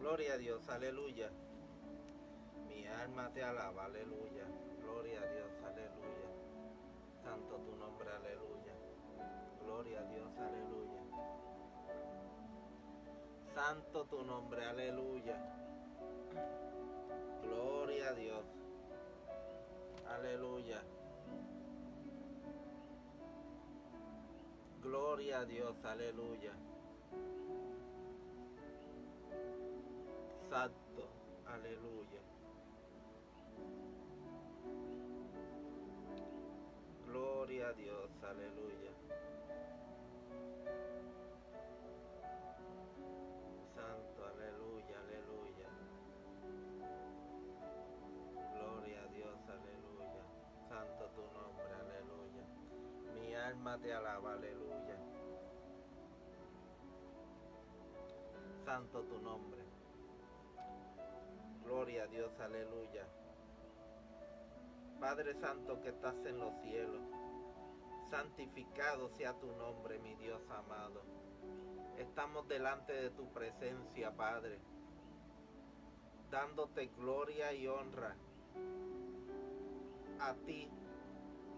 Gloria a Dios, aleluya. Mi alma te alaba, aleluya. Gloria a Dios, aleluya. Santo tu nombre, aleluya. Gloria a Dios, aleluya. Santo tu nombre, aleluya. Gloria a Dios, aleluya. Gloria a Dios, aleluya. Santo, aleluya. Gloria a Dios, aleluya. Santo, aleluya, aleluya. Gloria a Dios, aleluya. Santo tu nombre, aleluya. Mi alma te alaba, aleluya. Santo tu nombre. Gloria a Dios, aleluya. Padre Santo que estás en los cielos, santificado sea tu nombre, mi Dios amado. Estamos delante de tu presencia, Padre, dándote gloria y honra. A ti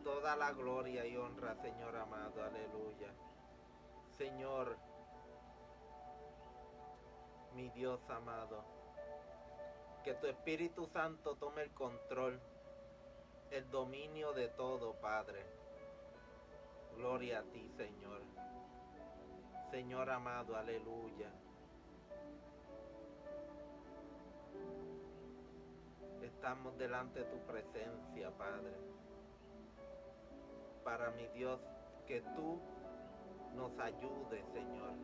toda la gloria y honra, Señor amado, aleluya. Señor, mi Dios amado, que tu Espíritu Santo tome el control, el dominio de todo, Padre. Gloria a ti, Señor. Señor amado, aleluya. Estamos delante de tu presencia, Padre. Para mi Dios, que tú nos ayudes, Señor.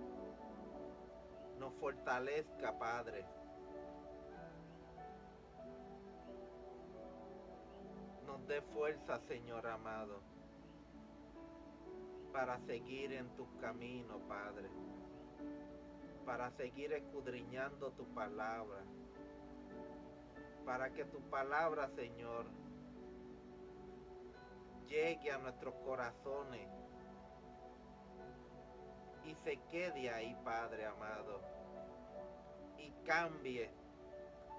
Nos fortalezca, Padre. Nos dé fuerza, Señor amado, para seguir en tu camino, Padre. Para seguir escudriñando tu palabra. Para que tu palabra, Señor, llegue a nuestros corazones y se quede ahí, Padre amado, y cambie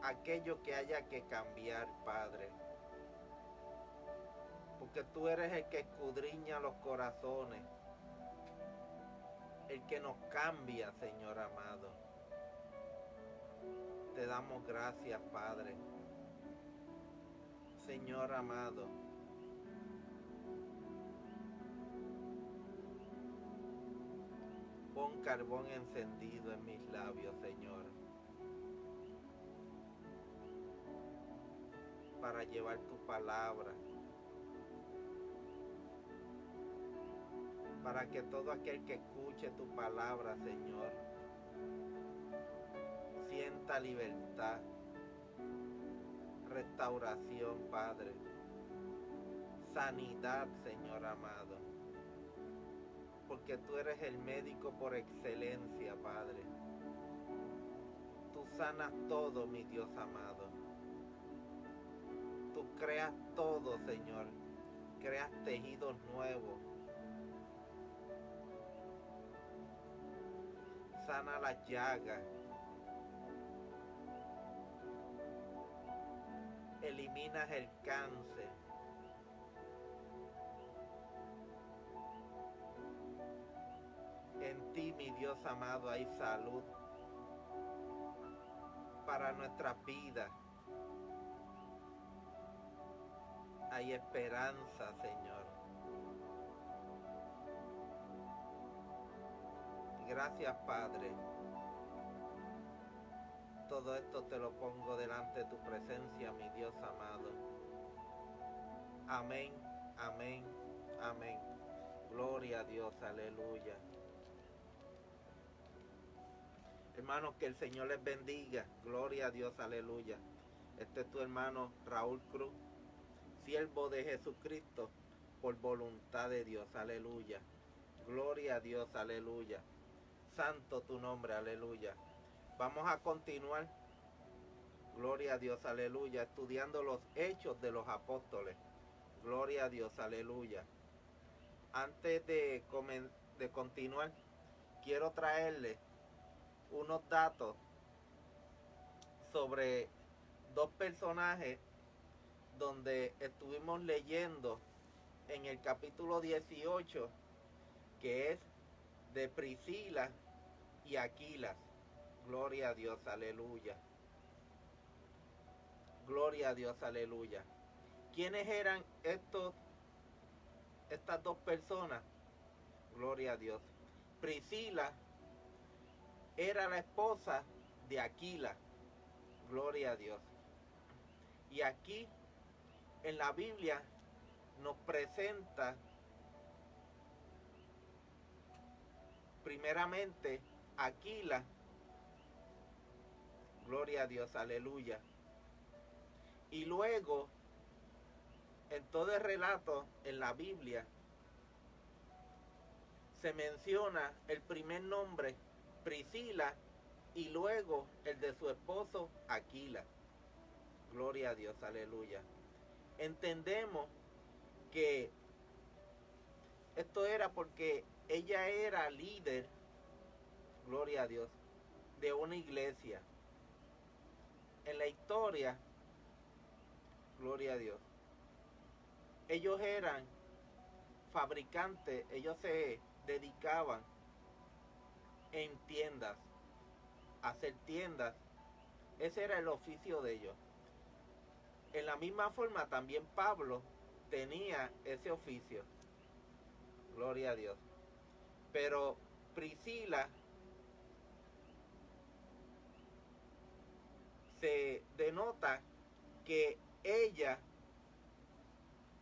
aquello que haya que cambiar, Padre. Porque tú eres el que escudriña los corazones, el que nos cambia, Señor amado. Te damos gracias, Padre. Señor amado, pon carbón encendido en mis labios, Señor, para llevar tu palabra, para que todo aquel que escuche tu palabra, Señor, sienta libertad, restauración, Padre, sanidad, Señor amado, porque tú eres el médico por excelencia, Padre. Tú sanas todo, mi Dios amado. Tú creas todo, Señor. Creas tejidos nuevos. Sana las llagas. Eliminas el cáncer. En ti, mi Dios amado, hay salud para nuestras vidas. Hay esperanza, Señor. Gracias, Padre. Todo esto te lo pongo delante de tu presencia, mi Dios amado. Amén, amén, amén. Gloria a Dios, aleluya. Hermanos, que el Señor les bendiga. Gloria a Dios, aleluya. Este es tu hermano Raúl Cruz, siervo de Jesucristo, por voluntad de Dios, aleluya. Gloria a Dios, aleluya. Santo tu nombre, aleluya. Vamos a continuar, gloria a Dios, aleluya, estudiando los hechos de los apóstoles. Gloria a Dios, aleluya. Antes de continuar, quiero traerles unos datos sobre dos personajes donde estuvimos leyendo en el capítulo 18, que es de Priscila y Aquila. Gloria a Dios, aleluya. Gloria a Dios, aleluya. ¿Quiénes eran estas dos personas? Gloria a Dios. Priscila era la esposa de Aquila. Gloria a Dios. Y aquí en la Biblia nos presenta primeramente Aquila. Gloria a Dios, aleluya. Y luego, en todo el relato en la Biblia, se menciona el primer nombre, Priscila, y luego el de su esposo, Aquila. Gloria a Dios, aleluya. Entendemos que esto era porque ella era líder, gloria a Dios, de una iglesia. En la historia, gloria a Dios, ellos eran fabricantes, ellos se dedicaban en tiendas, a hacer tiendas. Ese era el oficio de ellos. En la misma forma también Pablo tenía ese oficio. Gloria a Dios. Pero Priscila se denota que ella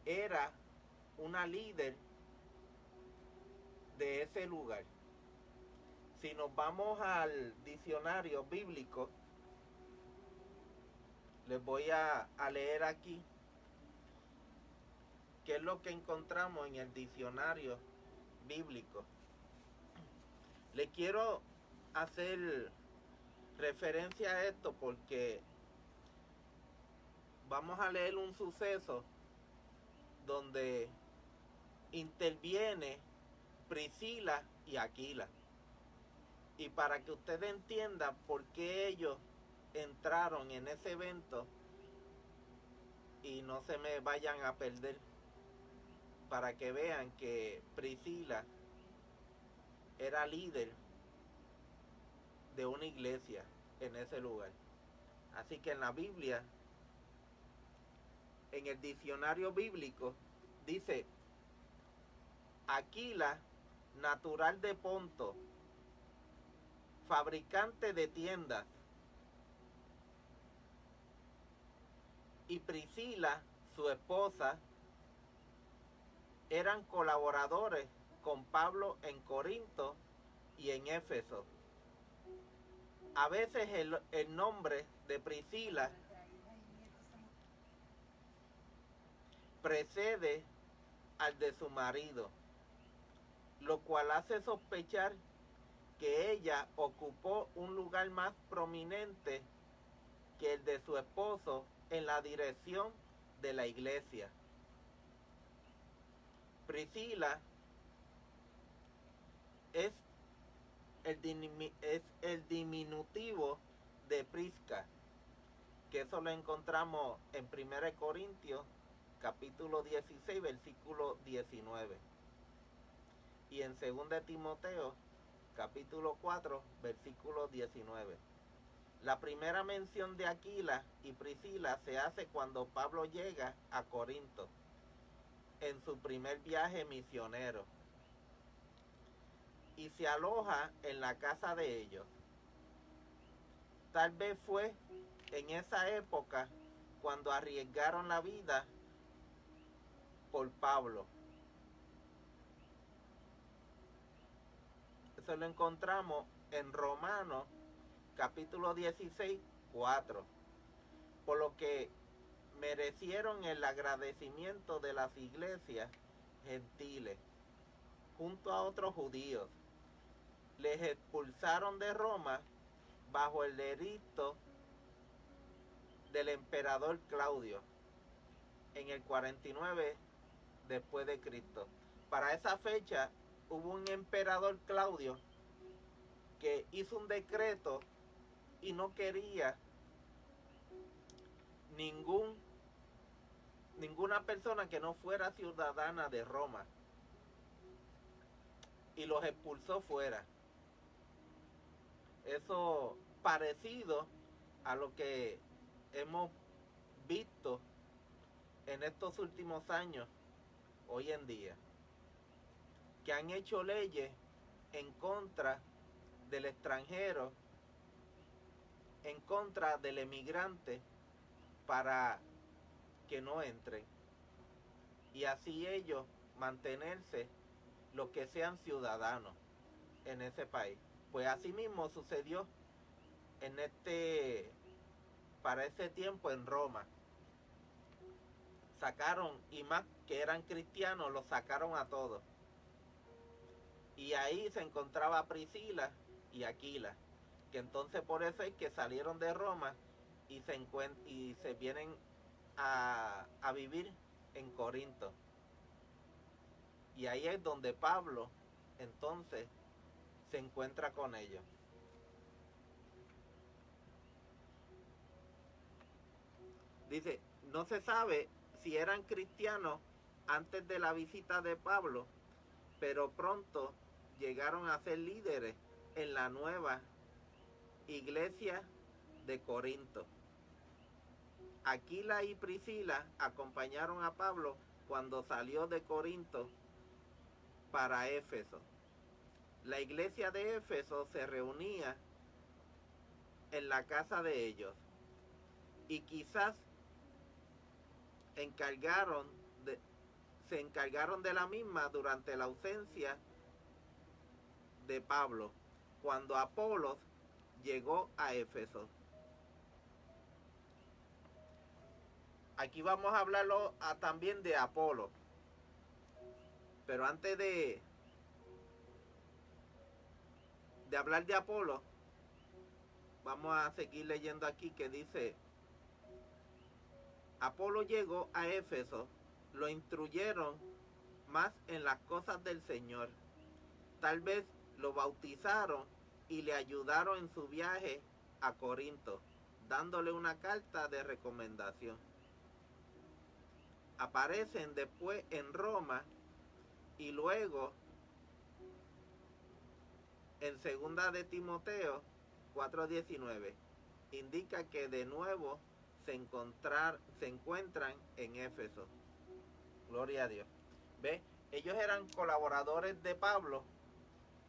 era una líder de ese lugar. Si nos vamos al diccionario bíblico, les voy a leer aquí qué es lo que encontramos en el diccionario bíblico. Le quiero hacer referencia a esto porque vamos a leer un suceso donde interviene Priscila y Aquila. Y para que ustedes entiendan por qué ellos entraron en ese evento y no se me vayan a perder, para que vean que Priscila era líder de una iglesia en ese lugar. Así que en la Biblia, en el diccionario bíblico, dice: Aquila, natural de Ponto, fabricante de tiendas, y Priscila, su esposa, eran colaboradores con Pablo en Corinto y en Éfeso. A veces el nombre de Priscila precede al de su marido, lo cual hace sospechar que ella ocupó un lugar más prominente que el de su esposo en la dirección de la iglesia. Priscila es el diminutivo de Prisca, que eso lo encontramos en 1 Corintios capítulo 16 versículo 19 y en 2 Timoteo capítulo 4 versículo 19. La primera mención de Aquila y Priscila se hace cuando Pablo llega a Corinto en su primer viaje misionero y se aloja en la casa de ellos. Tal vez fue en esa época cuando arriesgaron la vida por Pablo. Eso lo encontramos en Romanos capítulo 16, 4. Por lo que merecieron el agradecimiento de las iglesias gentiles junto a otros judíos. Les expulsaron de Roma bajo el edicto del emperador Claudio en el 49 después de Cristo. Para esa fecha hubo un emperador Claudio que hizo un decreto y no quería ningún, ninguna persona que no fuera ciudadana de Roma, y los expulsó fuera. Eso parecido a lo que hemos visto en estos últimos años, hoy en día, que han hecho leyes en contra del extranjero, en contra del emigrante, para que no entren, y así ellos mantenerse los que sean ciudadanos en ese país. Pues así mismo sucedió en para ese tiempo en Roma. Sacaron, y más que eran cristianos, los sacaron a todos. Y ahí se encontraba Priscila y Aquila, que entonces por eso es que salieron de Roma y se vienen a vivir en Corinto. Y ahí es donde Pablo entonces se encuentra con ellos. Dice, no se sabe si eran cristianos antes de la visita de Pablo, pero pronto llegaron a ser líderes en la nueva iglesia de Corinto. Aquila y Priscila acompañaron a Pablo cuando salió de Corinto para Éfeso. La iglesia de Éfeso se reunía en la casa de ellos y quizás se encargaron de la misma durante la ausencia de Pablo, cuando Apolos llegó a Éfeso. Aquí vamos a hablarlo también de Apolo, pero antes de hablar de Apolo, vamos a seguir leyendo aquí que dice: Apolo llegó a Éfeso, lo instruyeron más en las cosas del Señor. Tal vez lo bautizaron y le ayudaron en su viaje a Corinto, dándole una carta de recomendación. Aparecen después en Roma y luego en segunda de Timoteo 4:19 indica que de nuevo se encuentran en Éfeso. Gloria a Dios. ¿Ve? Ellos eran colaboradores de Pablo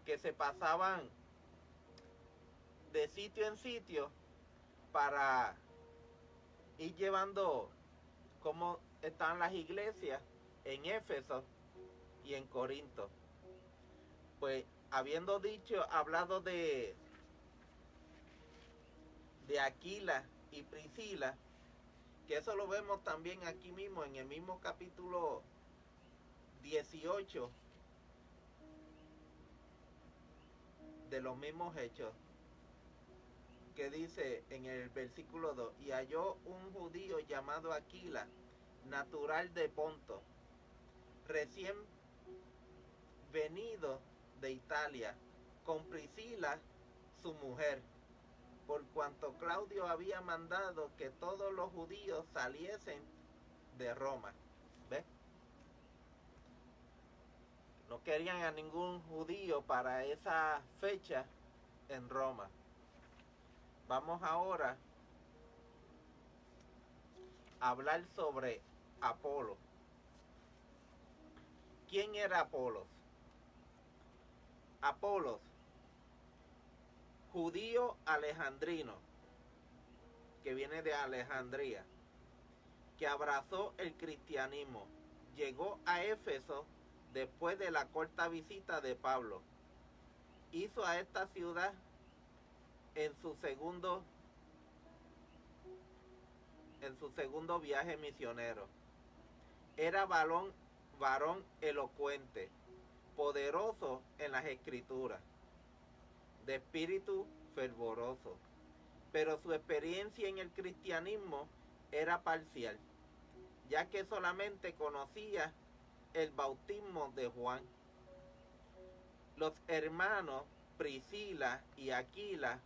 que se pasaban de sitio en sitio para ir llevando cómo están las iglesias en Éfeso y en Corinto. Pues habiendo hablado de Aquila y Priscila, que eso lo vemos también aquí mismo en el mismo capítulo 18 de los mismos hechos, que dice en el versículo 2: y halló un judío llamado Aquila, natural de Ponto, recién venido de Italia, con Priscila su mujer, por cuanto Claudio había mandado que todos los judíos saliesen de Roma. ¿Ves? No querían a ningún judío para esa fecha en Roma. Vamos ahora a hablar sobre Apolo. ¿Quién era Apolos? Apolos, judío alejandrino, que viene de Alejandría, que abrazó el cristianismo. Llegó a Éfeso después de la corta visita de Pablo. Hizo a esta ciudad en su segundo viaje misionero. Era varón elocuente, poderoso en las escrituras, de espíritu fervoroso, pero su experiencia en el cristianismo era parcial, ya que solamente conocía el bautismo de Juan. Los hermanos Priscila y Aquila,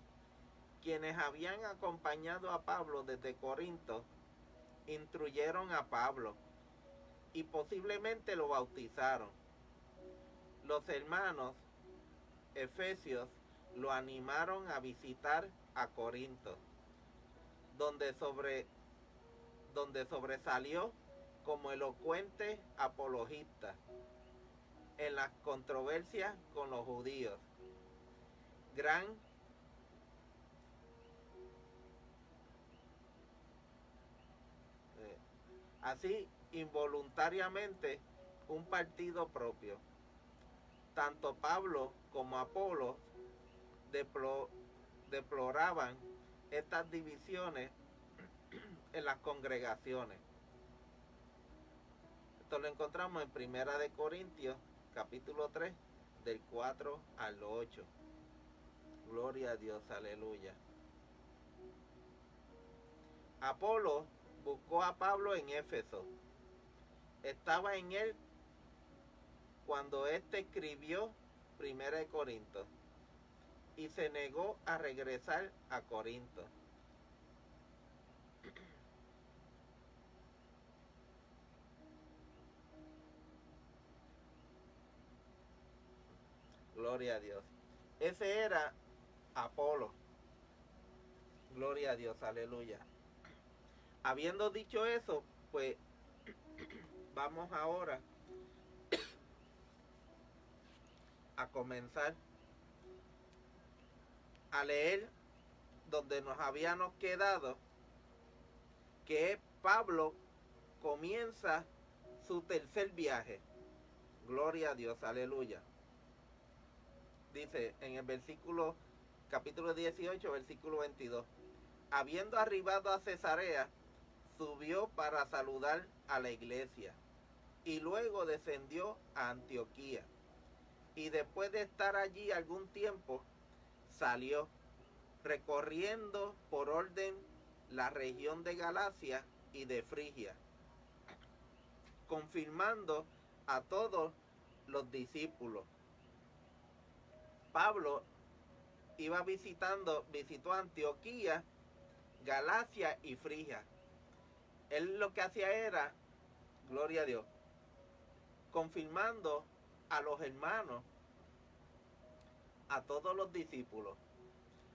quienes habían acompañado a Pablo desde Corinto, instruyeron a Pablo y posiblemente lo bautizaron. Los hermanos efesios lo animaron a visitar a Corinto, donde sobresalió como elocuente apologista en las controversias con los judíos. Así, involuntariamente, un partido propio. Tanto Pablo como Apolo deploraban estas divisiones en las congregaciones. Esto lo encontramos en Primera de Corintios, capítulo 3, del 4 al 8. Gloria a Dios, aleluya. Apolo buscó a Pablo en Éfeso. Estaba en él cuando éste escribió Primera de Corintios y se negó a regresar a Corinto. Gloria a Dios. Ese era Apolo. Gloria a Dios, aleluya. Habiendo dicho eso, pues vamos ahora a comenzar a leer donde nos habíamos quedado, que Pablo comienza su tercer viaje. Gloria a Dios, aleluya. Dice en el capítulo 18, versículo 22. Habiendo arribado a Cesarea, subió para saludar a la iglesia y luego descendió a Antioquía. Y después de estar allí algún tiempo, salió, recorriendo por orden la región de Galacia y de Frigia, confirmando a todos los discípulos. Pablo visitó Antioquía, Galacia y Frigia. Él lo que hacía era, gloria a Dios, confirmando a los hermanos, a todos los discípulos,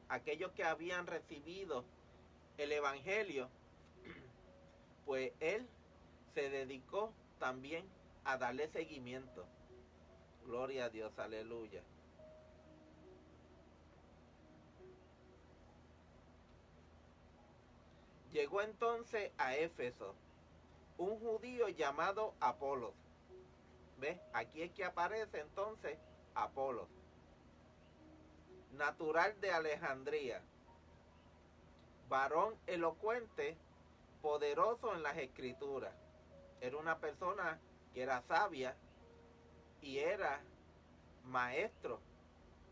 aquellos que habían recibido el evangelio, pues él se dedicó también a darle seguimiento. Gloria a Dios, aleluya. Llegó entonces a Éfeso un judío llamado Apolos. ¿Ves? Aquí es que aparece entonces Apolos, natural de Alejandría, varón elocuente, poderoso en las escrituras. Era una persona que era sabia y era maestro,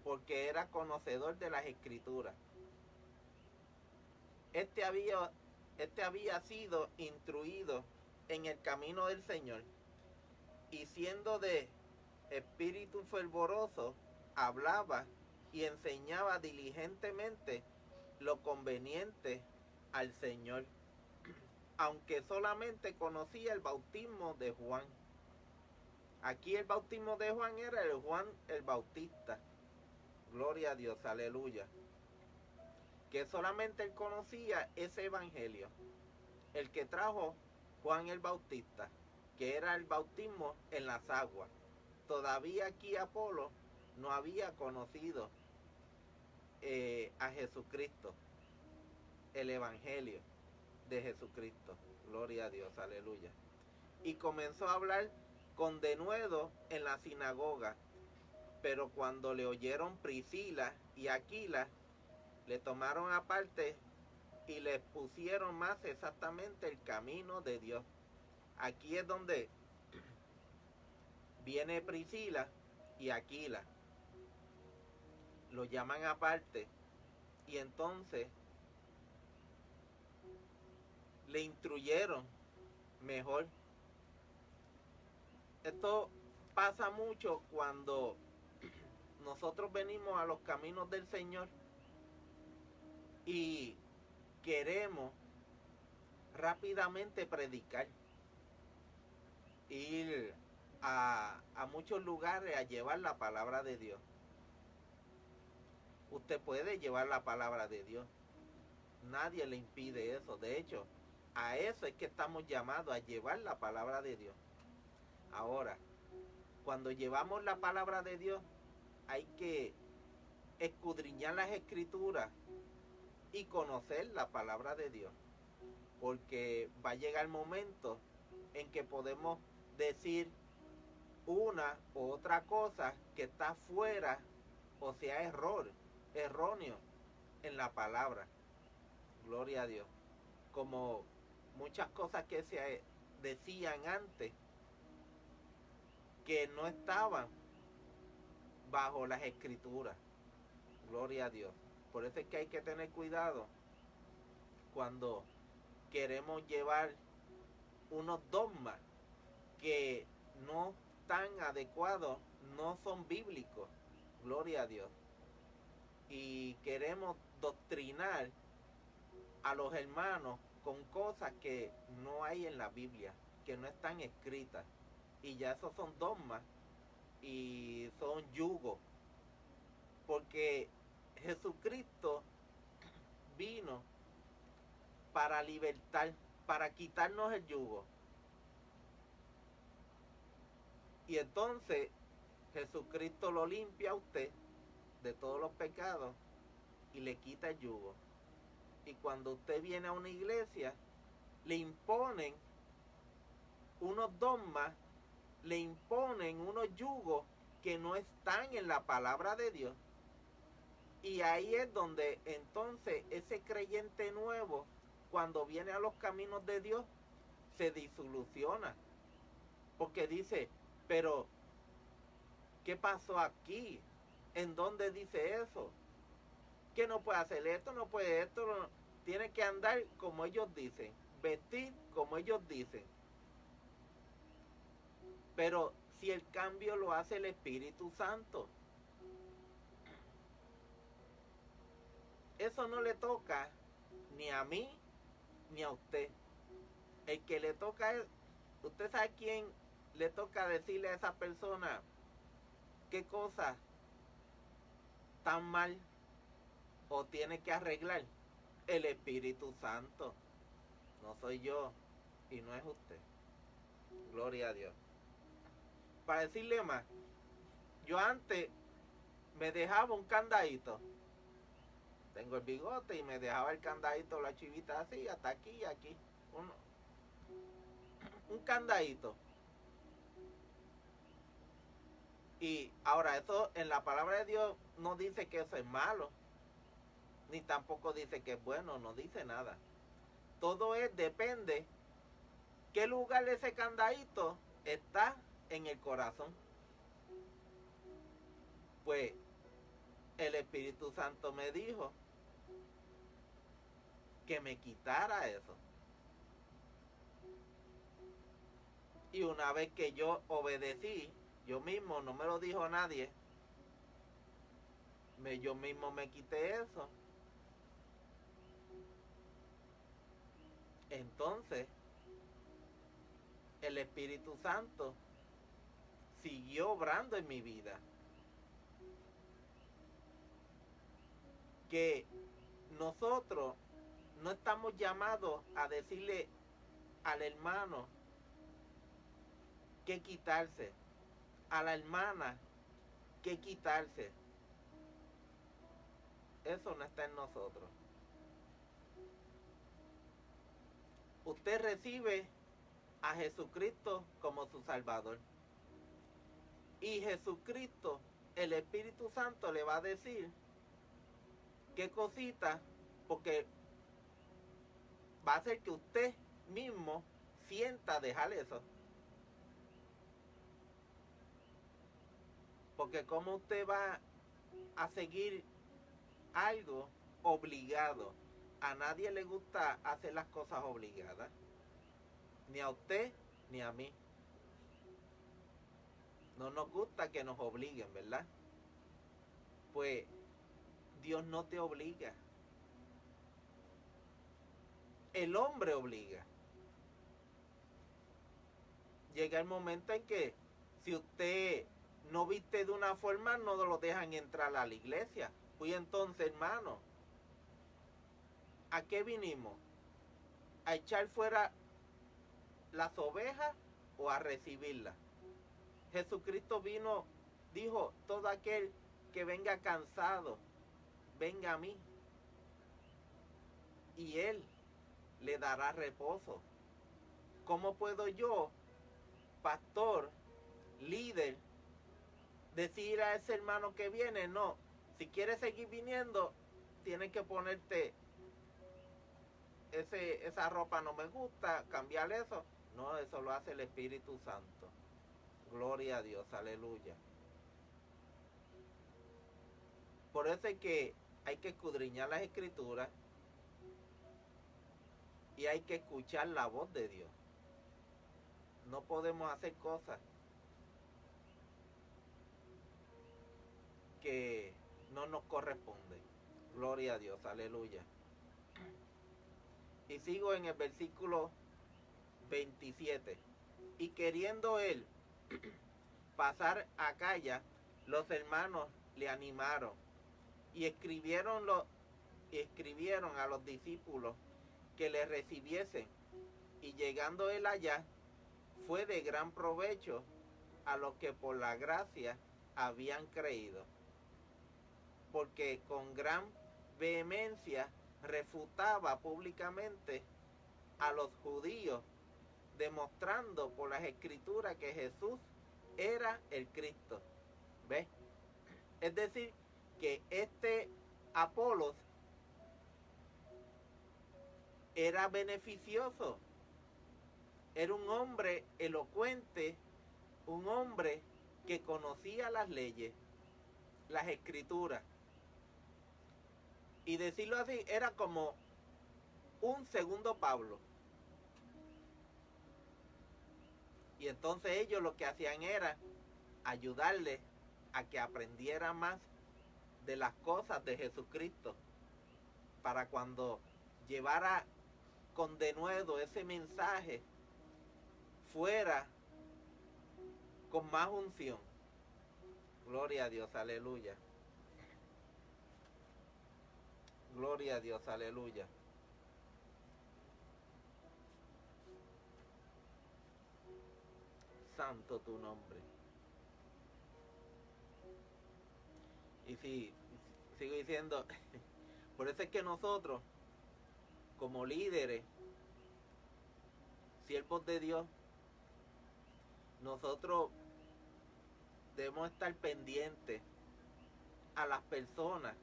porque era conocedor de las escrituras. Este había sido instruido en el camino del Señor, y siendo de espíritu fervoroso, hablaba y enseñaba diligentemente lo conveniente al Señor, aunque solamente conocía el bautismo de Juan. Aquí el bautismo de Juan era el Juan el Bautista. Gloria a Dios, aleluya. Que solamente él conocía ese evangelio, el que trajo Juan el Bautista, que era el bautismo en las aguas. Todavía aquí Apolo no había conocido a Jesucristo, el evangelio de Jesucristo. Gloria a Dios, aleluya. Y comenzó a hablar con denuedo en la sinagoga, pero cuando le oyeron Priscila y Aquila, le tomaron aparte y le pusieron más exactamente el camino de Dios. Aquí es donde viene Priscila y Aquila, lo llaman aparte, y entonces le instruyeron mejor. Esto pasa mucho cuando nosotros venimos a los caminos del Señor y queremos rápidamente predicar, ir a muchos lugares a llevar la palabra de Dios. Usted puede llevar la palabra de Dios. Nadie le impide eso. De hecho, a eso es que estamos llamados, a llevar la palabra de Dios. Ahora, cuando llevamos la palabra de Dios, hay que escudriñar las escrituras y conocer la palabra de Dios. Porque va a llegar el momento en que podemos decir una u otra cosa que está fuera, o sea, erróneo en la palabra. Gloria a Dios. Como muchas cosas que se decían antes que no estaban bajo las escrituras. Gloria a Dios. Por eso es que hay que tener cuidado cuando queremos llevar unos dogmas que no están adecuados, no son bíblicos. Gloria a Dios. Y queremos doctrinar a los hermanos con cosas que no hay en la Biblia, que no están escritas. Y ya esos son dogmas y son yugos. Porque Jesucristo vino para libertar, para quitarnos el yugo. Y entonces Jesucristo lo limpia a usted de todos los pecados y le quita el yugo. Y cuando usted viene a una iglesia, le imponen unos dogmas, le imponen unos yugos que no están en la palabra de Dios. Y ahí es donde entonces ese creyente nuevo, cuando viene a los caminos de Dios, se disoluciona. Porque dice, pero ¿qué pasó aquí? ¿En dónde dice eso? Que no puede hacer esto, no puede esto, no. Tiene que andar como ellos dicen, vestir como ellos dicen. Pero si el cambio lo hace el Espíritu Santo, eso no le toca ni a mí ni a usted. El que le toca es, usted sabe quién le toca decirle a esa persona qué cosa tan mal o tiene que arreglar. El Espíritu Santo. No soy yo y no es usted. Gloria a Dios. Para decirle más, yo antes me dejaba un candadito. Tengo el bigote y me dejaba el candadito, la chivita así, hasta aquí y aquí. Un candadito. Y ahora eso en la palabra de Dios no dice que eso es malo, ni tampoco dice que es bueno, no dice nada. Todo depende qué lugar de ese candadito está en el corazón. Pues el Espíritu Santo me dijo que me quitara eso. Y una vez que yo obedecí, yo mismo, no me lo dijo nadie, yo mismo me quité eso. Entonces, el Espíritu Santo siguió obrando en mi vida. Que nosotros no estamos llamados a decirle al hermano que quitarse, a la hermana que quitarse. Eso no está en nosotros. Usted recibe a Jesucristo como su Salvador. Y Jesucristo, el Espíritu Santo, le va a decir qué cosita, porque va a hacer que usted mismo sienta dejar eso. Porque como usted va a seguir algo obligado. A nadie le gusta hacer las cosas obligadas. Ni a usted ni a mí. No nos gusta que nos obliguen, ¿verdad? Pues Dios no te obliga. el hombre obliga. Llega el momento en que si usted no viste de una forma, no lo dejan entrar a la iglesia. Pues entonces, hermano, ¿a qué vinimos? ¿A echar fuera las ovejas o a recibirlas? Jesucristo vino, dijo, todo aquel que venga cansado, venga a mí, y Él le dará reposo. ¿Cómo puedo yo, pastor, líder, decir a ese hermano que viene? No, si quieres seguir viniendo, tienes que ponerte esa ropa no me gusta, cambiar eso. No, eso lo hace el Espíritu Santo. Gloria a Dios, aleluya. Por eso es que hay que escudriñar las Escrituras y hay que escuchar la voz de Dios. No podemos hacer cosas que no nos corresponden. Gloria a Dios, aleluya. Y sigo en el versículo 27. Y queriendo él pasar a Acaya, los hermanos le animaron y escribieron a los discípulos que le recibiesen. Y llegando él allá, fue de gran provecho a los que por la gracia habían creído, porque con gran vehemencia refutaba públicamente a los judíos, demostrando por las escrituras que Jesús era el Cristo. ¿Ves? Es decir, que este Apolos era beneficioso, era un hombre elocuente, un hombre que conocía las leyes, las escrituras. Y decirlo así, era como un segundo Pablo. Y entonces ellos lo que hacían era ayudarle a que aprendiera más de las cosas de Jesucristo, para cuando llevara con denuedo ese mensaje, fuera con más unción. Gloria a Dios, aleluya. Gloria a Dios, aleluya. Santo tu nombre. Y si sigo diciendo, por eso es que nosotros, como líderes, siervos de Dios, nosotros debemos estar pendientes a las personas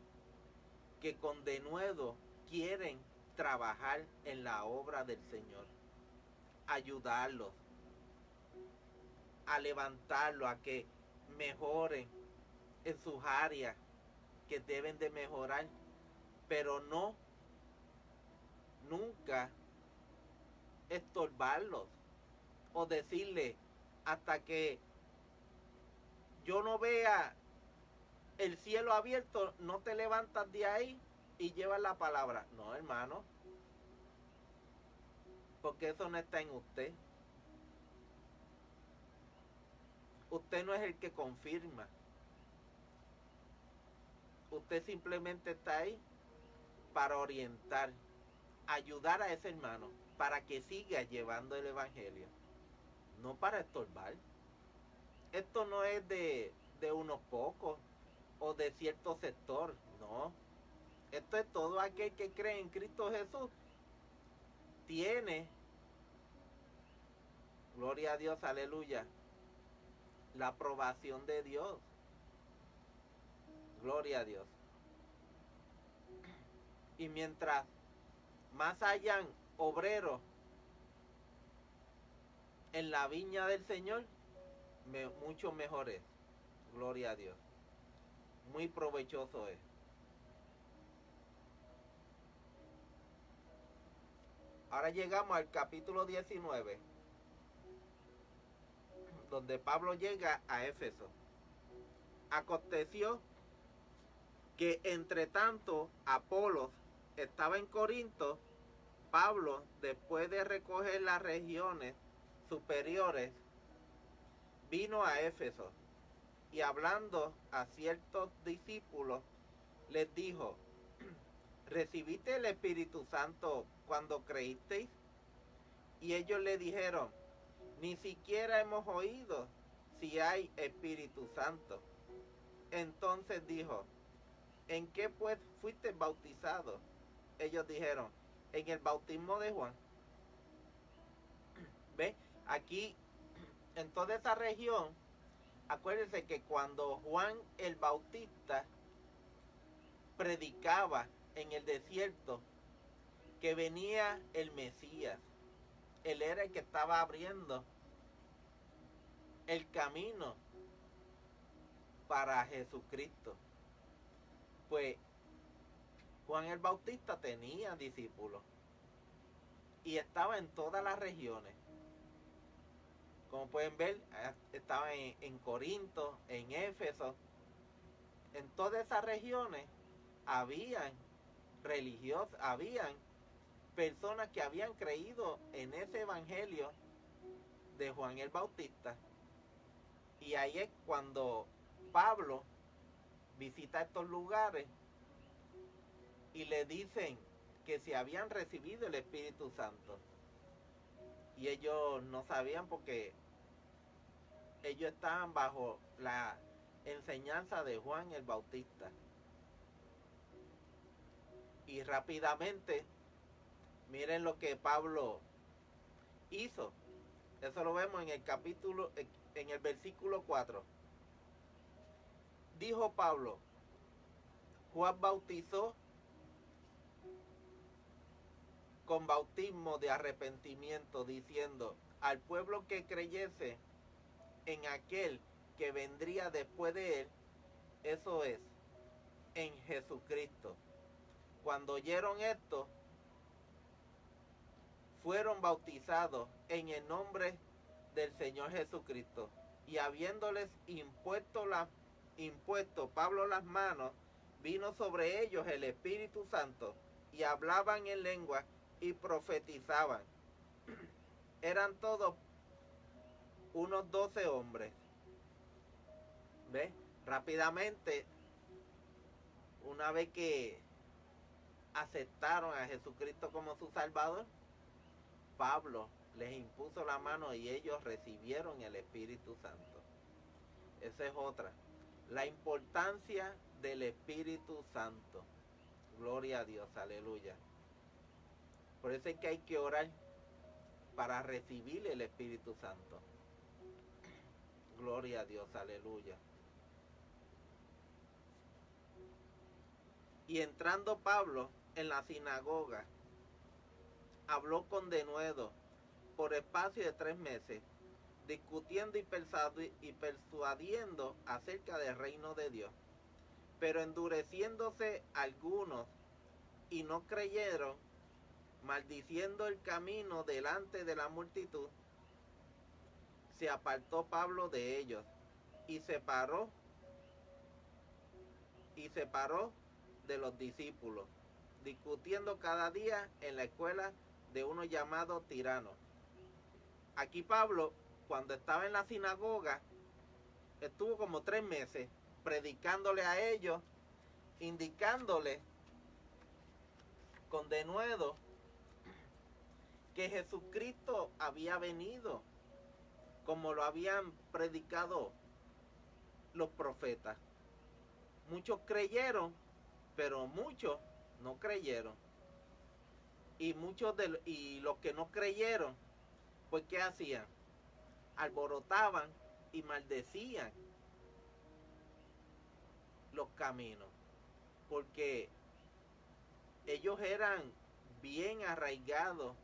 que con denuedo quieren trabajar en la obra del Señor, ayudarlos, a levantarlos, a que mejoren en sus áreas que deben de mejorar, pero no nunca estorbarlos o decirle hasta que yo no vea el cielo abierto, no te levantas de ahí y llevas la palabra. No, hermano, porque eso no está en usted. Usted no es el que confirma. Usted simplemente está ahí para orientar, ayudar a ese hermano para que siga llevando el evangelio, no para estorbar. Esto no es de unos pocos o de cierto sector, no. Esto es todo aquel que cree en Cristo Jesús. Tiene, gloria a Dios, aleluya, la aprobación de Dios. Gloria a Dios. Y mientras más hayan obreros en la viña del Señor, mucho mejor es. Gloria a Dios. Muy provechoso es. Ahora llegamos al capítulo 19, donde Pablo llega a Éfeso. Aconteció que entre tanto Apolos estaba en Corinto, Pablo, después de recoger las regiones superiores, vino a Éfeso y hablando a ciertos discípulos, les dijo: ¿recibiste el Espíritu Santo cuando creísteis? Y ellos le dijeron: ni siquiera hemos oído si hay Espíritu Santo. Entonces dijo: ¿en qué pues fuiste bautizado? Ellos dijeron: en el bautismo de Juan. ¿Ve? Aquí, en toda esa región, acuérdense que cuando Juan el Bautista predicaba en el desierto que venía el Mesías, él era el que estaba abriendo el camino para Jesucristo. Pues Juan el Bautista tenía discípulos y estaba en todas las regiones. Como pueden ver, estaba en Corinto, en Éfeso. En todas esas regiones habían religiosos, habían personas que habían creído en ese evangelio de Juan el Bautista. Y ahí es cuando Pablo visita estos lugares y le dicen que si habían recibido el Espíritu Santo. Y ellos no sabían porque ellos estaban bajo la enseñanza de Juan el Bautista. Y rápidamente, miren lo que Pablo hizo. Eso lo vemos en el capítulo, en el versículo 4. Dijo Pablo: Juan bautizó con bautismo de arrepentimiento, diciendo al pueblo que creyese en aquel que vendría después de él, eso es, en Jesucristo. Cuando oyeron esto, fueron bautizados en el nombre del Señor Jesucristo. Y habiéndoles impuesto Pablo las manos, vino sobre ellos el Espíritu Santo, y hablaban en lengua y profetizaban. Eran todos unos 12 hombres. ¿Ves? Rápidamente, una vez que aceptaron a Jesucristo como su Salvador, Pablo les impuso la mano y ellos recibieron el Espíritu Santo. Esa es otra. La importancia del Espíritu Santo. Gloria a Dios, aleluya. Por eso es que hay que orar para recibir el Espíritu Santo. Gloria a Dios, aleluya. Y entrando Pablo en la sinagoga, habló con denuedo por espacio de 3 meses, discutiendo y persuadiendo acerca del reino de Dios. Pero endureciéndose algunos y no creyeron, maldiciendo el camino delante de la multitud, se apartó Pablo de ellos y separó de los discípulos, discutiendo cada día en la escuela de uno llamado Tirano. Aquí Pablo, cuando estaba en la sinagoga, estuvo como 3 meses predicándole a ellos, indicándole con denuedo que Jesucristo había venido, como lo habían predicado los profetas. Muchos creyeron, pero muchos no creyeron. Y los que no creyeron, pues ¿qué hacían? Alborotaban y maldecían los caminos, porque ellos eran bien arraigados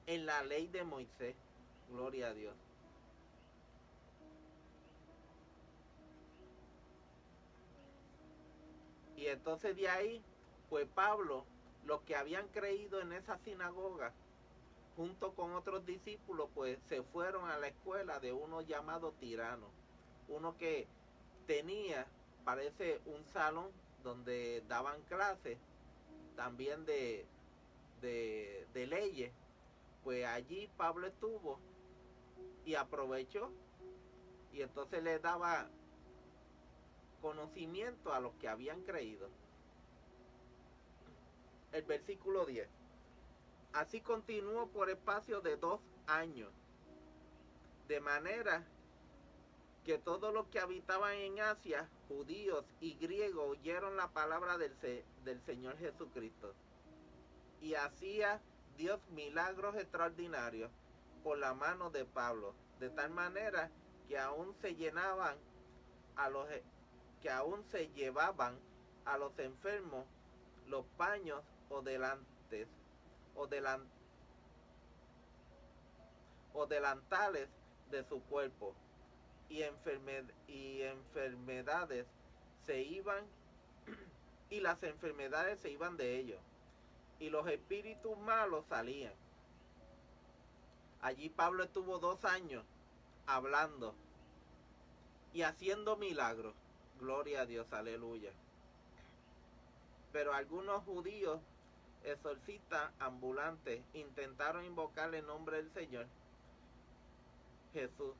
en la ley de Moisés. Gloria a Dios. Y entonces de ahí, pues Pablo, los que habían creído en esa sinagoga, junto con otros discípulos, pues se fueron a la escuela de uno llamado Tirano. Uno que tenía, parece, un salón donde daban clases también de de leyes, pues allí Pablo estuvo y aprovechó y entonces le daba conocimiento a los que habían creído. El versículo 10. Así continuó por espacio de 2 años, de manera que todos los que habitaban en Asia, judíos y griegos, oyeron la palabra del Señor Jesucristo. Y hacía Dios milagros extraordinarios por la mano de Pablo, de tal manera que aún se llevaban a los enfermos los paños o delantales de su cuerpo, y enfermedades se iban y las enfermedades se iban de ellos, y los espíritus malos salían. Allí Pablo estuvo 2 años hablando y haciendo milagros. Gloria a Dios, aleluya. Pero algunos judíos exorcistas ambulantes intentaron invocar el nombre del Señor Jesús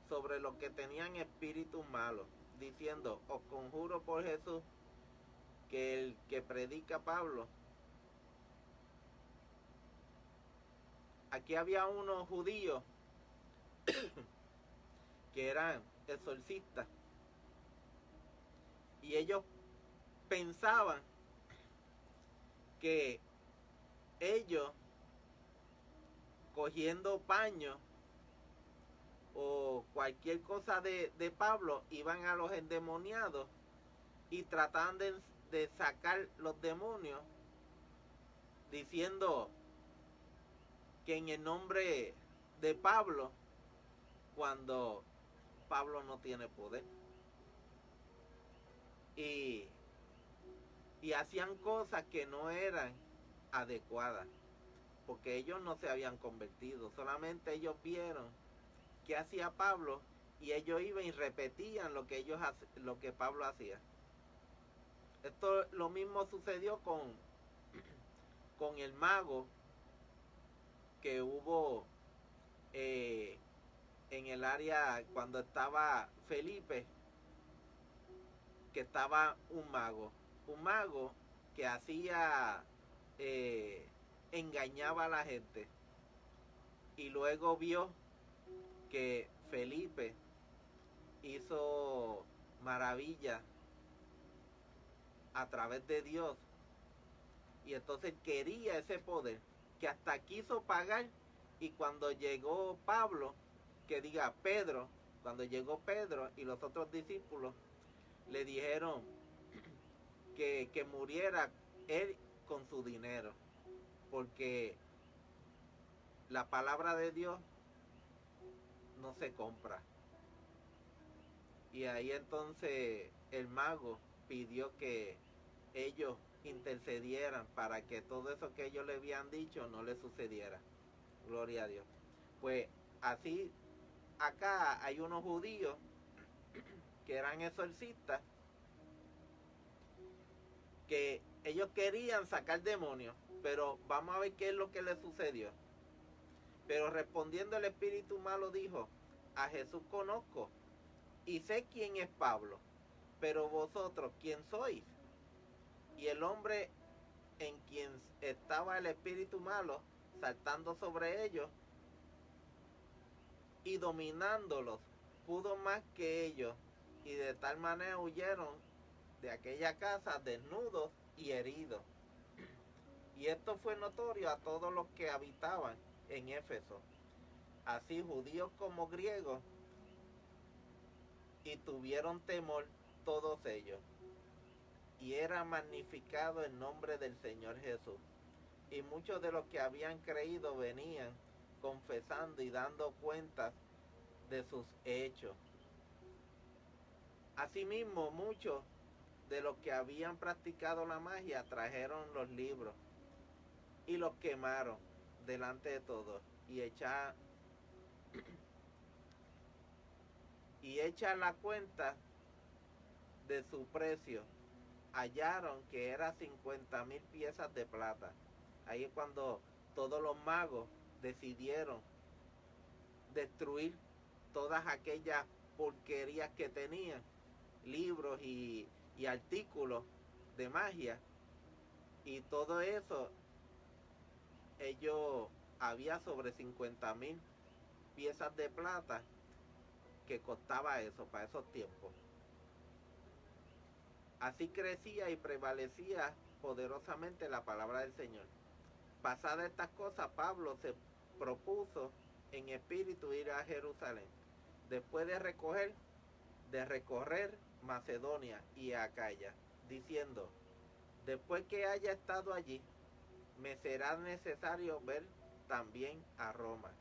sobre los que tenían espíritus malos, diciendo: os conjuro por Jesús, que el que predica Pablo. Aquí había unos judíos que eran exorcistas y ellos pensaban que ellos, cogiendo paños o cualquier cosa de Pablo, iban a los endemoniados y trataban de sacar los demonios, diciendo que en el nombre de Pablo, cuando Pablo no tiene poder. Y hacían cosas que no eran adecuadas, porque ellos no se habían convertido, solamente ellos vieron qué hacía Pablo y ellos iban y repetían lo que Pablo hacía. Esto lo mismo sucedió con el mago que hubo en el área cuando estaba Felipe, que estaba un mago que hacía, engañaba a la gente, y luego vio que Felipe hizo maravillas a través de Dios, y entonces quería ese poder, que hasta quiso pagar. Y cuando llegó Pablo, cuando llegó Pedro y los otros discípulos, le dijeron que muriera él con su dinero, porque la palabra de Dios no se compra. Y ahí entonces el mago pidió que ellos intercedieran para que todo eso que ellos le habían dicho no le sucediera. Gloria a Dios. Pues así, acá hay unos judíos que eran exorcistas, que ellos querían sacar demonios, pero vamos a ver qué es lo que le sucedió. Pero respondiendo, el espíritu malo dijo: a Jesús conozco y sé quién es Pablo, pero vosotros, ¿quién sois? Y el hombre en quien estaba el espíritu malo, saltando sobre ellos y dominándolos, pudo más que ellos, y de tal manera huyeron de aquella casa desnudos y heridos. Y esto fue notorio a todos los que habitaban en Éfeso, así judíos como griegos, y tuvieron temor todos ellos. Y era magnificado el nombre del Señor Jesús. Y muchos de los que habían creído venían confesando y dando cuentas de sus hechos. Asimismo, muchos de los que habían practicado la magia trajeron los libros y los quemaron delante de todos, y hecha la cuenta de su precio, hallaron que era 50,000 piezas de plata. Ahí es cuando todos los magos decidieron destruir todas aquellas porquerías que tenían, libros y artículos de magia, y todo eso. Ellos, había sobre 50,000 piezas de plata que costaba eso para esos tiempos. Así crecía y prevalecía poderosamente la palabra del Señor. Pasadas estas cosas, Pablo se propuso en espíritu ir a Jerusalén, después de recorrer Macedonia y Acaya, diciendo: después que haya estado allí, me será necesario ver también a Roma.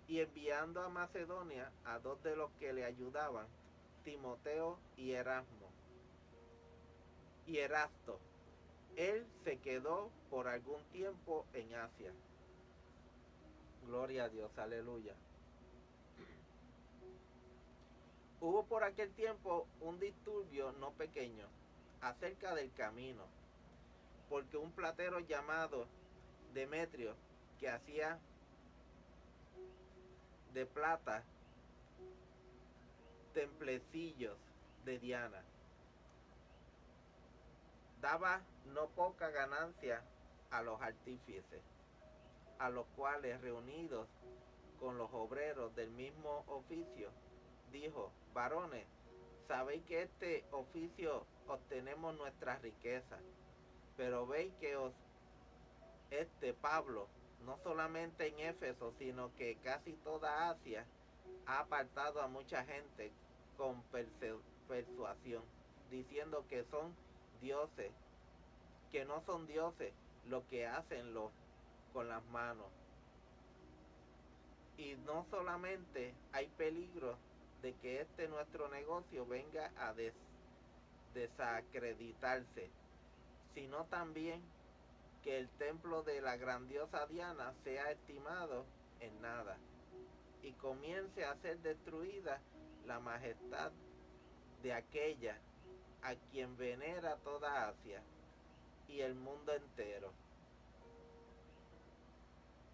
Y enviando a Macedonia a dos de los que le ayudaban, Timoteo y Erasto, él se quedó por algún tiempo en Asia. Gloria a Dios, aleluya. Hubo por aquel tiempo un disturbio no pequeño acerca del camino, porque un platero llamado Demetrio, que hacía de plata templecillos de Diana, daba no poca ganancia a los artífices, a los cuales, reunidos con los obreros del mismo oficio, dijo: varones, sabéis que este oficio obtenemos nuestra riqueza, pero veis que Pablo, no solamente en Éfeso, sino que casi toda Asia, ha apartado a mucha gente con persuasión, diciendo que son dioses, que no son dioses lo que hacen con las manos. Y no solamente hay peligro de que nuestro negocio venga a desacreditarse, sino también que el templo de la grandiosa Diana sea estimado en nada y comience a ser destruida la majestad de aquella a quien venera toda Asia y el mundo entero.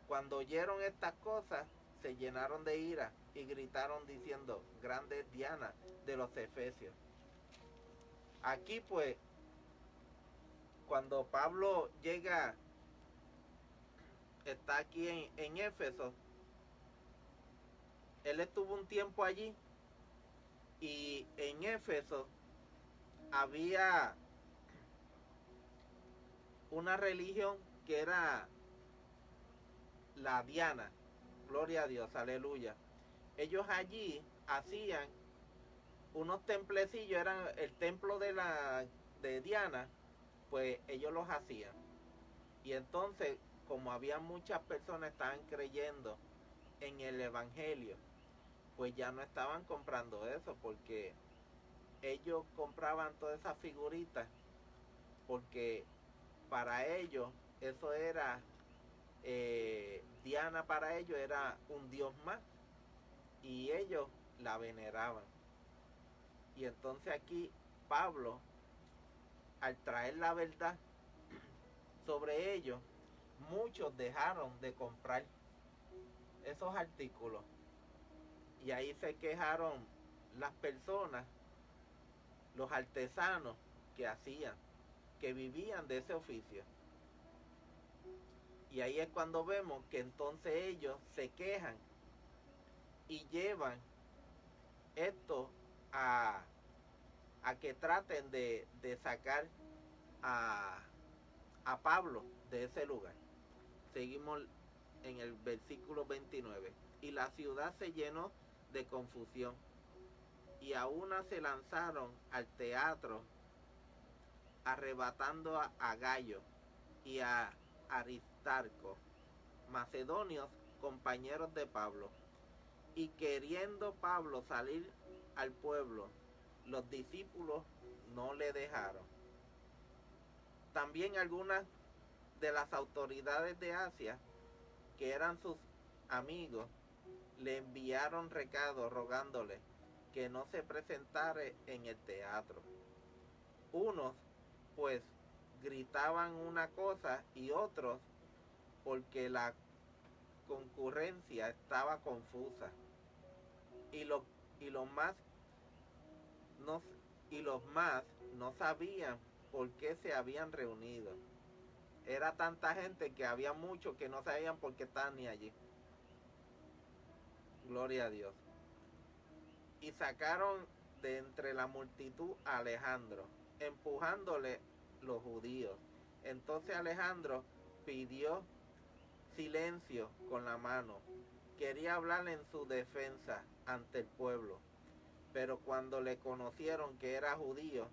Cuando oyeron estas cosas, se llenaron de ira y gritaron diciendo: grande es Diana de los Efesios. Aquí pues, cuando Pablo está aquí en Éfeso, él estuvo un tiempo allí, y en Éfeso había una religión que era la Diana. Gloria a Dios, aleluya. Ellos allí hacían unos templecillos, eran el templo de Diana, pues ellos los hacían. Y entonces, como había muchas personas que estaban creyendo en el evangelio, pues ya no estaban comprando eso, porque ellos compraban todas esas figuritas, porque para ellos eso era, Diana para ellos era un dios más, y ellos la veneraban. Y entonces aquí Pablo, al traer la verdad sobre ellos, muchos dejaron de comprar esos artículos, y ahí se quejaron las personas, los artesanos que vivían de ese oficio. Y ahí es cuando vemos que entonces ellos se quejan y llevan esto a que traten de sacar a Pablo de ese lugar. Seguimos en el versículo 29. Y la ciudad se llenó de confusión, y a una se lanzaron al teatro, arrebatando a Gallo y a Aristarco, macedonios, compañeros de Pablo. Y queriendo Pablo salir al pueblo, los discípulos no le dejaron. También algunas de las autoridades de Asia, que eran sus amigos, le enviaron recados rogándole que no se presentara en el teatro. Unos, pues, gritaban una cosa y otros porque la concurrencia estaba confusa y los y los más no y los más no sabían por qué se habían reunido. Era tanta gente que había muchos que no sabían por qué estaban ni allí. Gloria a Dios. Y sacaron de entre la multitud a Alejandro, empujándole los judíos. Entonces Alejandro pidió silencio con la mano. Quería hablar en su defensa ante el pueblo. Pero cuando le conocieron que era judío,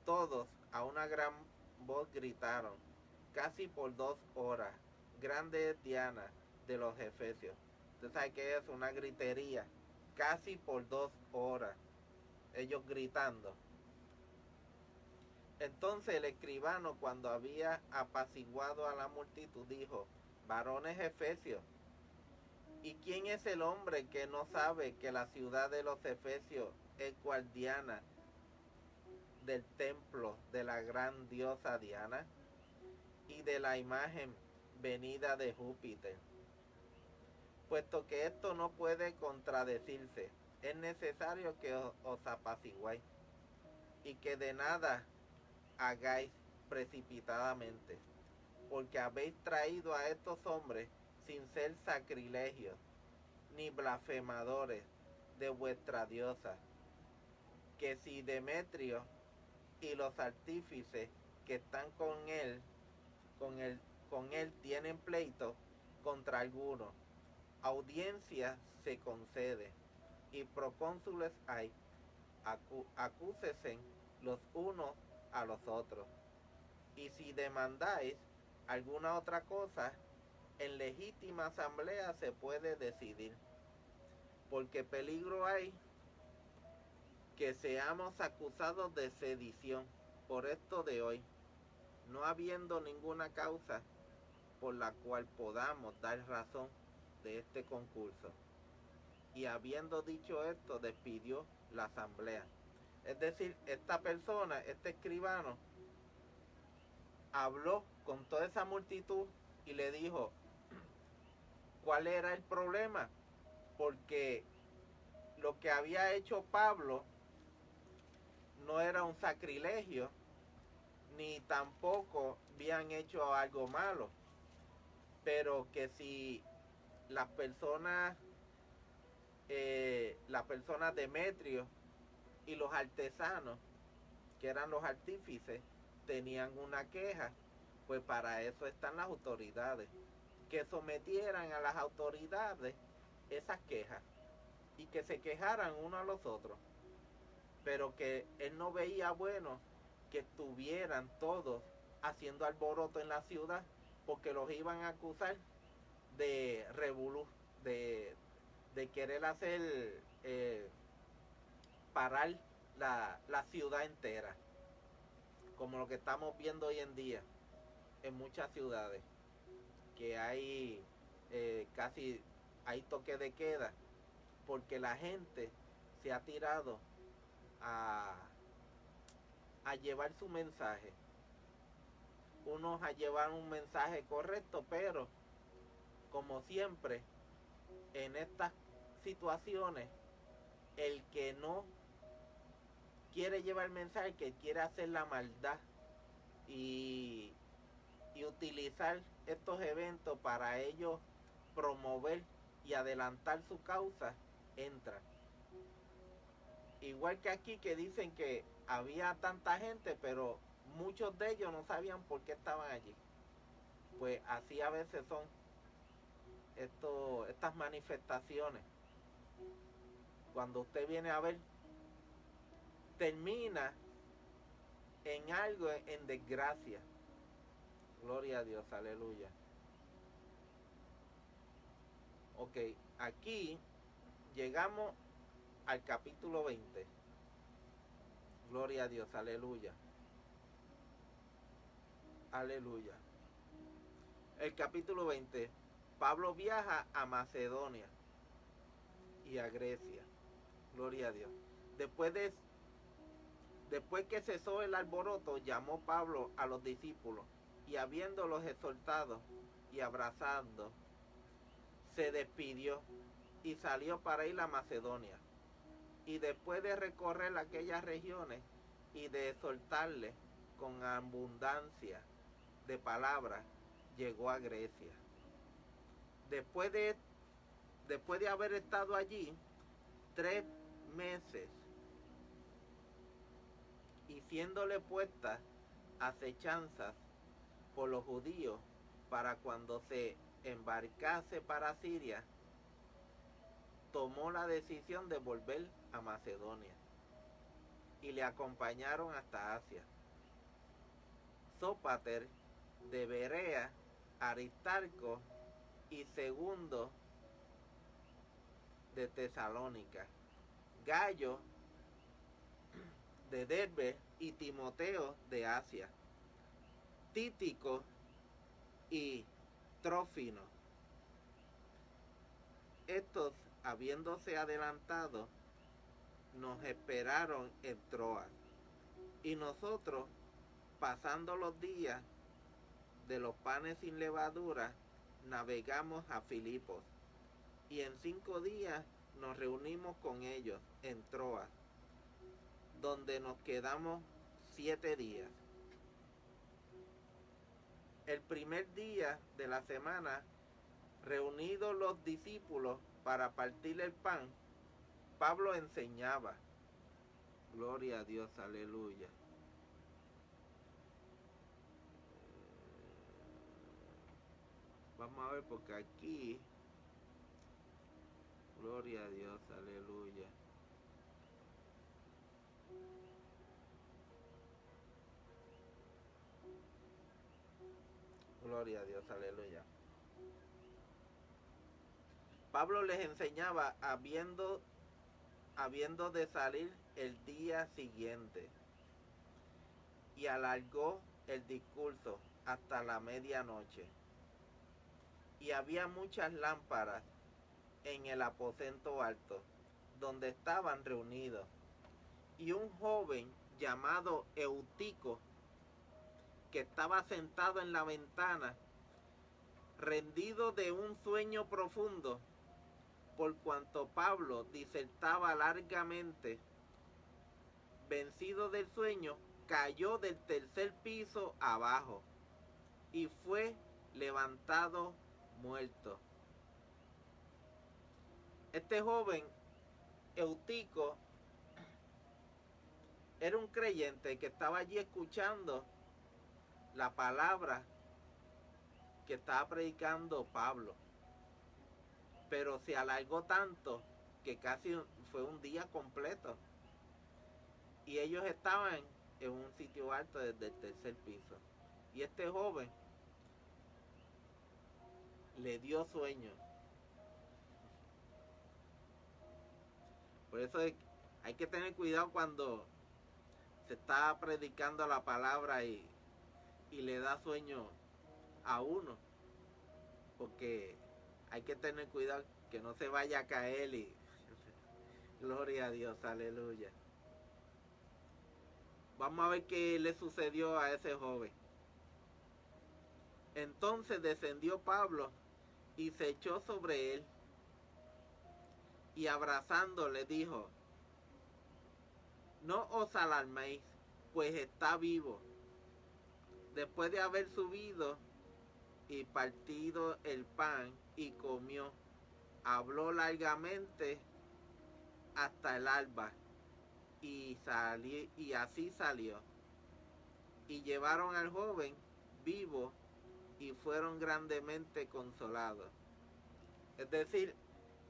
todos a una gran voz gritaron, casi por 2 horas, grande es Diana de los Efesios. Usted sabe que es una gritería, casi por 2 horas, ellos gritando. Entonces el escribano, cuando había apaciguado a la multitud, dijo, varones efesios, ¿y quién es el hombre que no sabe que la ciudad de los Efesios es guardiana del templo de la gran diosa Diana y de la imagen venida de Júpiter? Puesto que esto no puede contradecirse, es necesario que os apaciguéis y que de nada hagáis precipitadamente, porque habéis traído a estos hombres sin ser sacrilegios ni blasfemadores de vuestra diosa, que si Demetrio y los artífices que están con él, con él tienen pleito contra alguno, audiencia se concede y procónsules hay, acúsesen los unos a los otros. Y si demandáis alguna otra cosa, en legítima asamblea se puede decidir, porque peligro hay que seamos acusados de sedición por esto de hoy, no habiendo ninguna causa por la cual podamos dar razón de este concurso. Y habiendo dicho esto, despidió la asamblea. Es decir, esta persona, este escribano, habló con toda esa multitud y le dijo cuál era el problema, porque lo que había hecho Pablo no era un sacrilegio, ni tampoco habían hecho algo malo, pero que si las personas, la persona Demetrio y los artesanos, que eran los artífices, tenían una queja, pues para eso están las autoridades, que sometieran a las autoridades esas quejas y que se quejaran unos a los otros, pero que él no veía bueno que estuvieran todos haciendo alboroto en la ciudad, porque los iban a acusar de revolú, de querer hacer parar la ciudad entera, como lo que estamos viendo hoy en día en muchas ciudades, que hay casi hay toque de queda, porque la gente se ha tirado a, a llevar su mensaje, unos a llevar un mensaje correcto, pero como siempre en estas situaciones, el que no quiere llevar el mensaje, que quiere hacer la maldad y utilizar estos eventos para ellos promover y adelantar su causa, entra. Igual que aquí, que dicen que había tanta gente, pero muchos de ellos no sabían por qué estaban allí. Pues así a veces son estas manifestaciones. Cuando usted viene a ver, termina en algo, en desgracia. Gloria a Dios, aleluya. Ok, aquí llegamos al capítulo 20. Gloria a Dios, aleluya. Aleluya. El capítulo 20. Pablo viaja a Macedonia y a Grecia. Gloria a Dios. Después que cesó el alboroto, llamó Pablo a los discípulos y habiéndolos exhortado y abrazando, se despidió y salió para ir a Macedonia. Y después de recorrer aquellas regiones y de exhortarles con abundancia de palabras, llegó a Grecia. Después de haber estado allí 3 meses y siéndole puestas acechanzas por los judíos para cuando se embarcase para Siria, tomó la decisión de volver a Macedonia y le acompañaron hasta Asia. Sópater de Berea, Aristarco y Segundo de Tesalónica, Gallo de Derbe y Timoteo de Asia, Títico y Trófimo. Estos, habiéndose adelantado, nos esperaron en Troas. Y nosotros, pasando los días de los panes sin levadura, navegamos a Filipos. Y en 5 días nos reunimos con ellos en Troas, donde nos quedamos 7 días. El primer día de la semana, reunidos los discípulos para partir el pan, Pablo enseñaba. Gloria a Dios, aleluya. Vamos a ver porque aquí, gloria a Dios, aleluya. Gloria a Dios, aleluya. Pablo les enseñaba habiendo de salir el día siguiente y alargó el discurso hasta la medianoche. Y había muchas lámparas en el aposento alto donde estaban reunidos. Y un joven llamado Eutico, que estaba sentado en la ventana, rendido de un sueño profundo, por cuanto Pablo disertaba largamente, vencido del sueño, cayó del 3er piso abajo y fue levantado muerto. Este joven Eutico era un creyente que estaba allí escuchando la palabra que estaba predicando Pablo, pero se alargó tanto que casi fue un día completo y ellos estaban en un sitio alto desde el 3er piso y este joven le dio sueño. Por eso hay que tener cuidado cuando se está predicando la palabra y le da sueño a uno, porque hay que tener cuidado que no se vaya a caer y gloria a Dios, aleluya. Vamos a ver qué le sucedió a ese joven. Entonces descendió Pablo y se echó sobre él y abrazándole dijo: no os alarméis, pues está vivo. Después de haber subido y partido el pan y comió, habló largamente hasta el alba y así salió. Y llevaron al joven vivo y fueron grandemente consolados. Es decir,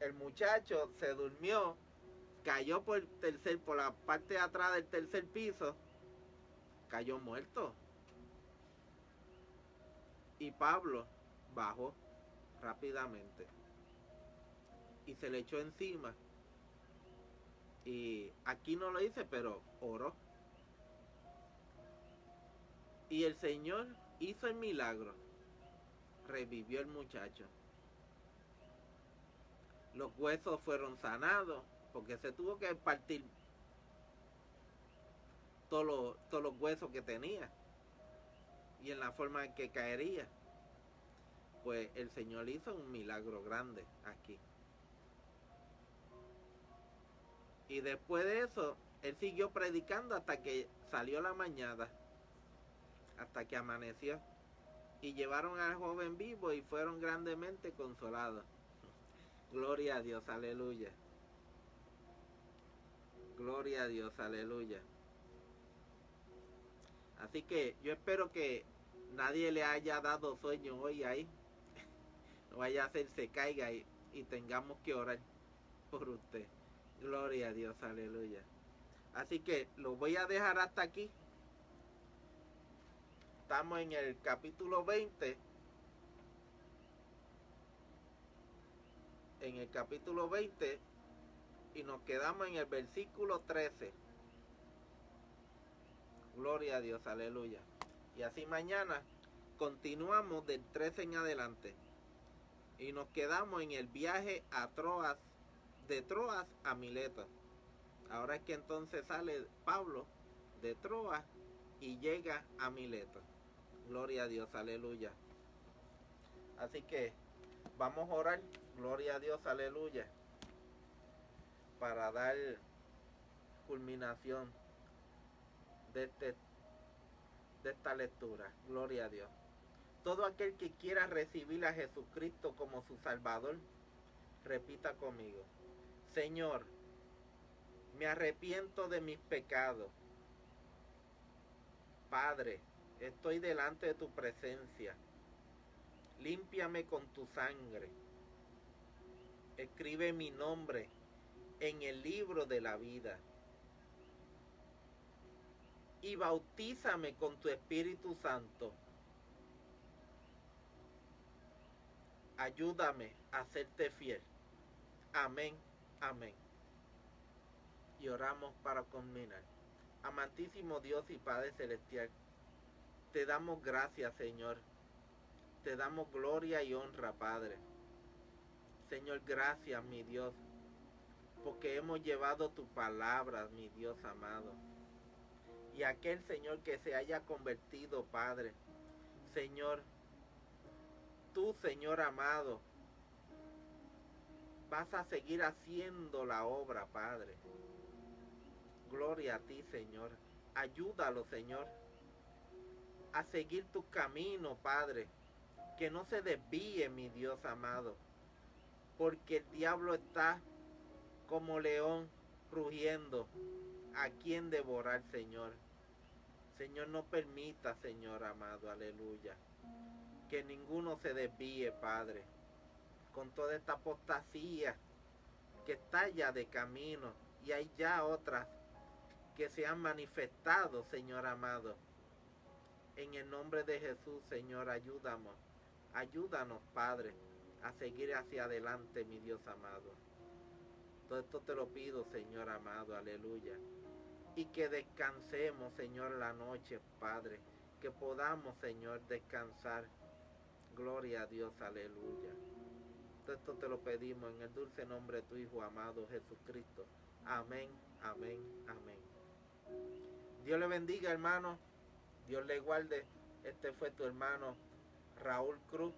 el muchacho se durmió, cayó por la parte de atrás del 3er piso, cayó muerto. Y Pablo bajó rápidamente y se le echó encima. Y aquí no lo dice, pero oró. Y el Señor hizo el milagro. Revivió el muchacho. Los huesos fueron sanados porque se tuvo que partir todos los huesos que tenía y en la forma en que caería. Pues el Señor hizo un milagro grande aquí. Y después de eso, él siguió predicando hasta que salió la mañana, hasta que amaneció. Y llevaron al joven vivo y fueron grandemente consolados. Gloria a Dios, aleluya. Gloria a Dios, aleluya. Así que yo espero que nadie le haya dado sueño hoy ahí. No vaya a hacer se caiga y tengamos que orar por usted. Gloria a Dios, aleluya. Así que lo voy a dejar hasta aquí. Estamos en el capítulo 20. En el capítulo 20 y nos quedamos en el versículo 13. Gloria a Dios, aleluya. Y así mañana continuamos del 13 en adelante. Y nos quedamos en el viaje a Troas, de Troas a Mileto. Ahora es que entonces sale Pablo de Troas y llega a Mileto. Gloria a Dios, aleluya. Así que vamos a orar, gloria a Dios, aleluya, para dar culminación de esta lectura. Gloria a Dios. Todo aquel que quiera recibir a Jesucristo como su Salvador, repita conmigo: Señor, me arrepiento de mis pecados. Padre, estoy delante de tu presencia. Límpiame con tu sangre. Escribe mi nombre en el libro de la vida. Y bautízame con tu Espíritu Santo. Ayúdame a serte fiel. Amén, amén. Y oramos para culminar. Amantísimo Dios y Padre Celestial, te damos gracias, Señor. Te damos gloria y honra, Padre. Señor, gracias, mi Dios, porque hemos llevado tu palabra, mi Dios amado. Y aquel, Señor, que se haya convertido, Padre, Señor, tú, Señor amado, vas a seguir haciendo la obra, Padre. Gloria a ti, Señor. Ayúdalo, Señor, a seguir tu camino, Padre. Que no se desvíe, mi Dios amado, porque el diablo está como león rugiendo, a quien devorar, Señor. Señor, no permita, Señor amado, aleluya, que ninguno se desvíe, Padre, con toda esta apostasía que está ya de camino, y hay ya otras que se han manifestado, Señor amado. En el nombre de Jesús, Señor, ayúdanos, Padre, a seguir hacia adelante, mi Dios amado. Todo esto te lo pido, Señor amado, aleluya. Y que descansemos, Señor, la noche, Padre. Que podamos, Señor, descansar. Gloria a Dios, aleluya. Todo esto te lo pedimos en el dulce nombre de tu Hijo amado, Jesucristo. Amén, amén, amén. Dios le bendiga, hermano. Dios le guarde. Este fue tu hermano Raúl Cruz,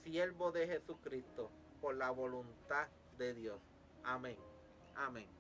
siervo de Jesucristo, por la voluntad de Dios. Amén, amén.